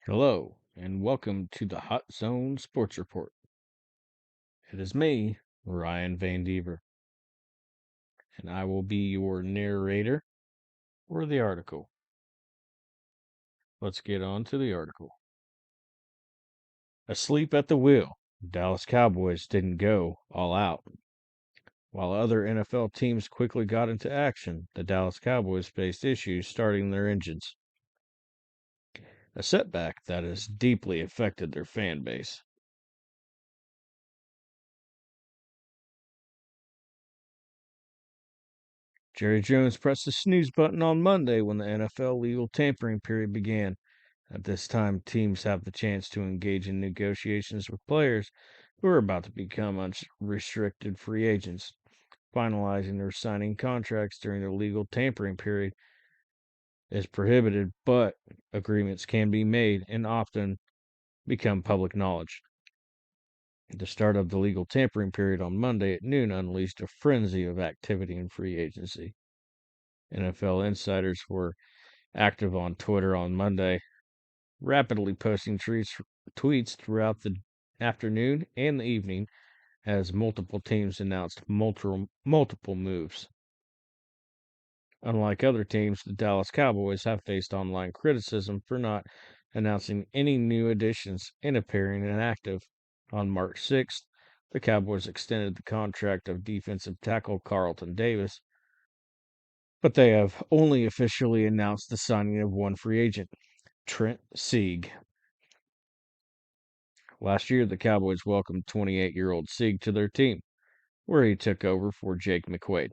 Hello, and welcome to the Hot Zone Sports Report. It is me, Ryan Van Dever, and I will be your narrator for the article. Let's get on to the article. Asleep at the wheel, Dallas Cowboys didn't go all out. While other NFL teams quickly got into action, the Dallas Cowboys faced issues starting their engines. A setback that has deeply affected their fan base. Jerry Jones pressed the snooze button on Monday when the NFL legal tampering period began. At this time, teams have the chance to engage in negotiations with players who are about to become unrestricted free agents. Finalizing or signing contracts during the legal tampering period is prohibited, but agreements can be made and often become public knowledge. The start of the legal tampering period on Monday at noon unleashed a frenzy of activity in free agency. NFL insiders were active on Twitter on Monday, rapidly posting tweets throughout the afternoon and the evening as multiple teams announced multiple moves. Unlike other teams, the Dallas Cowboys have faced online criticism for not announcing any new additions and appearing inactive. On March 6th, the Cowboys extended the contract of defensive tackle Carlton Davis, but they have only officially announced the signing of one free agent, Trent Sieg. Last year, the Cowboys welcomed 28-year-old Sieg to their team, where he took over for Jake McQuaide.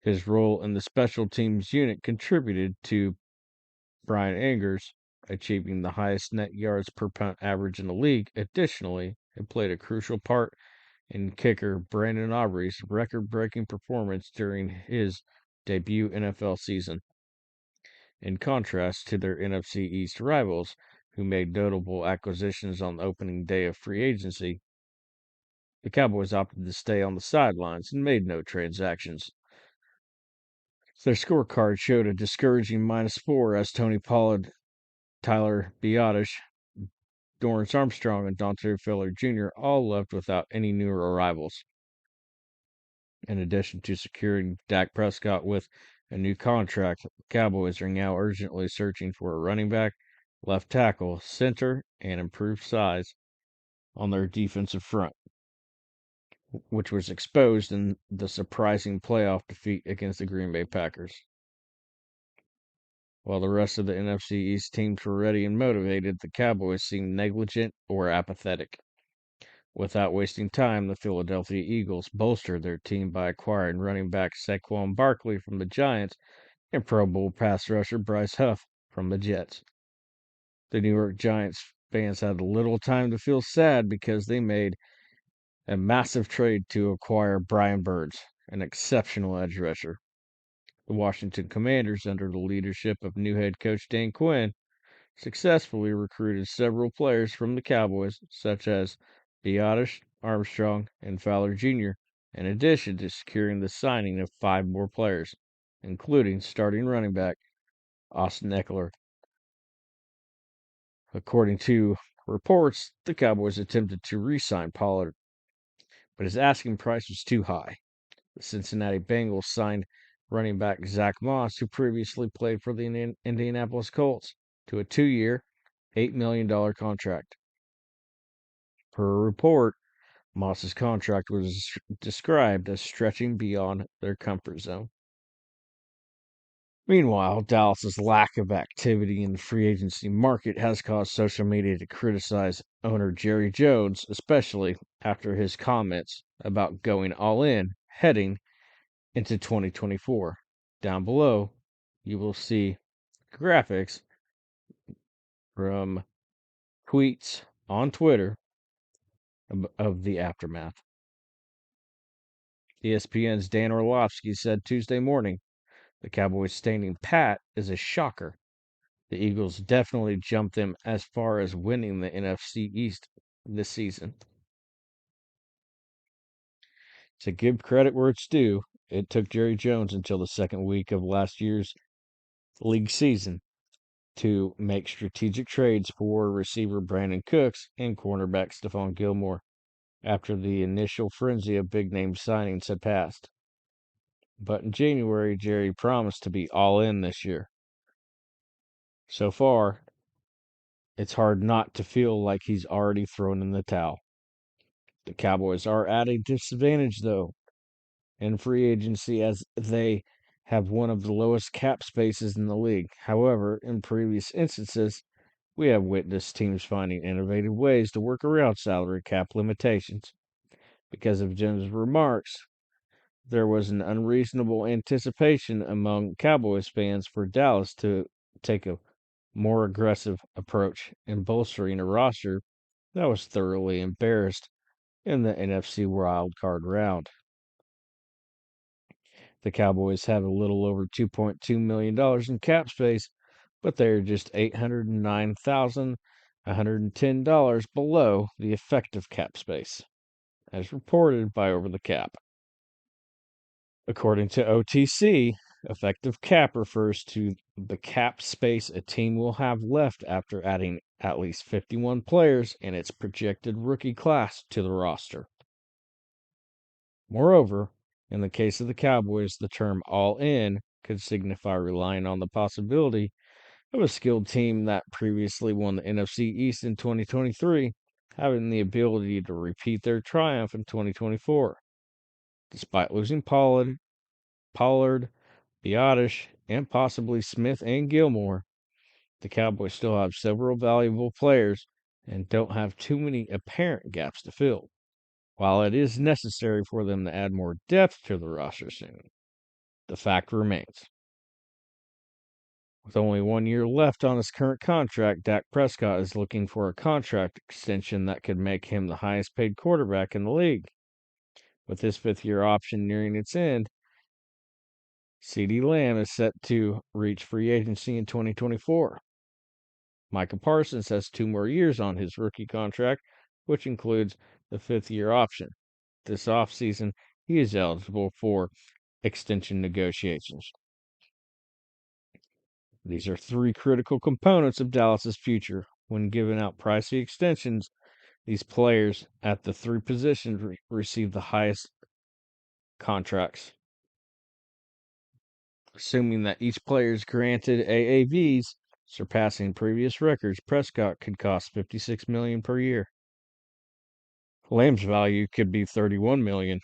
His role in the special teams unit contributed to Bryan Anger's achieving the highest net yards per punt average in the league. Additionally, it played a crucial part in kicker Brandon Aubrey's record-breaking performance during his debut NFL season. In contrast to their NFC East rivals, who made notable acquisitions on the opening day of free agency, the Cowboys opted to stay on the sidelines and made no transactions. Their scorecard showed a discouraging -4 as Tony Pollard, Biadasz, Dorance Armstrong, and Dante Fowler Jr. all left without any new arrivals. In addition to securing Dak Prescott with a new contract, the Cowboys are now urgently searching for a running back, left tackle, center, and improved size on their defensive front, which was exposed in the surprising playoff defeat against the Green Bay Packers. While the rest of the NFC East teams were ready and motivated, the Cowboys seemed negligent or apathetic. Without wasting time, the Philadelphia Eagles bolstered their team by acquiring running back Saquon Barkley from the Giants and Pro Bowl pass rusher Bryce Huff from the Jets. The New York Giants fans had little time to feel sad because they made a massive trade to acquire Brian Burns, an exceptional edge rusher. The Washington Commanders, under the leadership of new head coach Dan Quinn, successfully recruited several players from the Cowboys, such as Biadasz, Armstrong, and Fowler Jr., in addition to securing the signing of 5 more players, including starting running back Austin Eckler. According to reports, the Cowboys attempted to re-sign Pollard, but his asking price was too high. The Cincinnati Bengals signed running back Zach Moss, who previously played for the Indianapolis Colts, to a 2-year, $8 million contract. Per a report, Moss's contract was described as stretching beyond their comfort zone. Meanwhile, Dallas's lack of activity in the free agency market has caused social media to criticize owner Jerry Jones, especially after his comments about going all in heading into 2024. Down below, you will see graphics from tweets on Twitter of the aftermath. ESPN's Dan Orlovsky said Tuesday morning, the Cowboys standing pat is a shocker. The Eagles definitely jumped them as far as winning the NFC East this season. To give credit where it's due, it took Jerry Jones until the second week of last year's league season to make strategic trades for receiver Brandon Cooks and cornerback Stephon Gilmore after the initial frenzy of big-name signings had passed. But in January, Jerry promised to be all in this year. So far, it's hard not to feel like he's already thrown in the towel. The Cowboys are at a disadvantage, though, in free agency as they have one of the lowest cap spaces in the league. However, in previous instances, we have witnessed teams finding innovative ways to work around salary cap limitations. Because of Jim's remarks, there was an unreasonable anticipation among Cowboys fans for Dallas to take a more aggressive approach in bolstering a roster that was thoroughly embarrassed in the NFC wildcard round. The Cowboys have a little over $2.2 million in cap space, but they are just $809,110 below the effective cap space, as reported by Over the Cap. According to OTC, effective cap refers to the cap space a team will have left after adding at least 51 players in its projected rookie class to the roster. Moreover, in the case of the Cowboys, the term all in could signify relying on the possibility of a skilled team that previously won the NFC East in 2023 having the ability to repeat their triumph in 2024. Despite losing Pollard, Biadasz, and possibly Smith and Gilmore, the Cowboys still have several valuable players and don't have too many apparent gaps to fill. While it is necessary for them to add more depth to the roster soon, the fact remains. With only 1 year left on his current contract, Dak Prescott is looking for a contract extension that could make him the highest paid quarterback in the league. With his fifth-year option nearing its end, CeeDee Lamb is set to reach free agency in 2024. Micah Parsons has 2 more years on his rookie contract, which includes the fifth-year option. This offseason, he is eligible for extension negotiations. These are 3 critical components of Dallas's future. When giving out pricey extensions, these players at the 3 positions receive the highest contracts. Assuming that each player is granted AAVs, surpassing previous records, Prescott could cost $56 million per year. Lamb's value could be $31 million,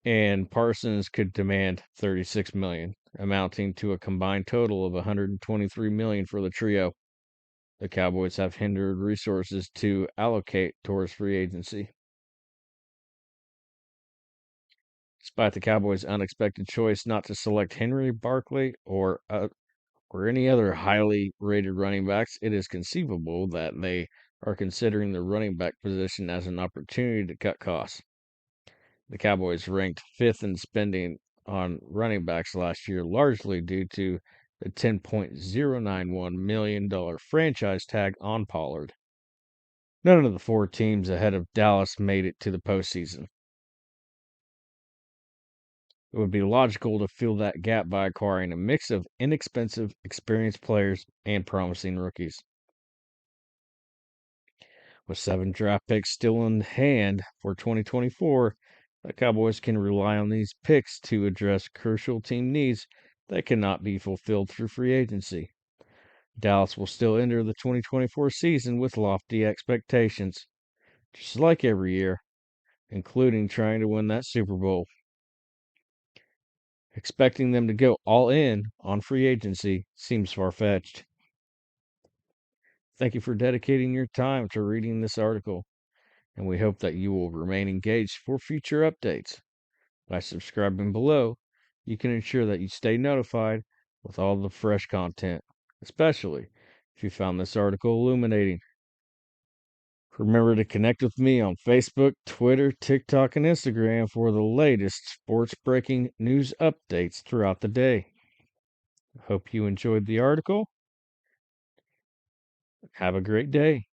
and Parsons could demand $36 million, amounting to a combined total of $123 million for the trio. The Cowboys have hindered resources to allocate towards free agency. Despite the Cowboys' unexpected choice not to select Henry, Barkley, or any other highly rated running backs, it is conceivable that they are considering the running back position as an opportunity to cut costs. The Cowboys ranked 5th in spending on running backs last year, largely due to the $10.091 million franchise tag on Pollard. None of the 4 teams ahead of Dallas made it to the postseason. It would be logical to fill that gap by acquiring a mix of inexpensive, experienced players and promising rookies. With 7 draft picks still in hand for 2024, the Cowboys can rely on these picks to address crucial team needs that cannot be fulfilled through free agency. Dallas will still enter the 2024 season with lofty expectations, just like every year, including trying to win that Super Bowl. Expecting them to go all in on free agency seems far-fetched. Thank you for dedicating your time to reading this article, and we hope that you will remain engaged for future updates. By subscribing below, you can ensure that you stay notified with all the fresh content, especially if you found this article illuminating. Remember to connect with me on Facebook, Twitter, TikTok, and Instagram for the latest sports breaking news updates throughout the day. I hope you enjoyed the article. Have a great day.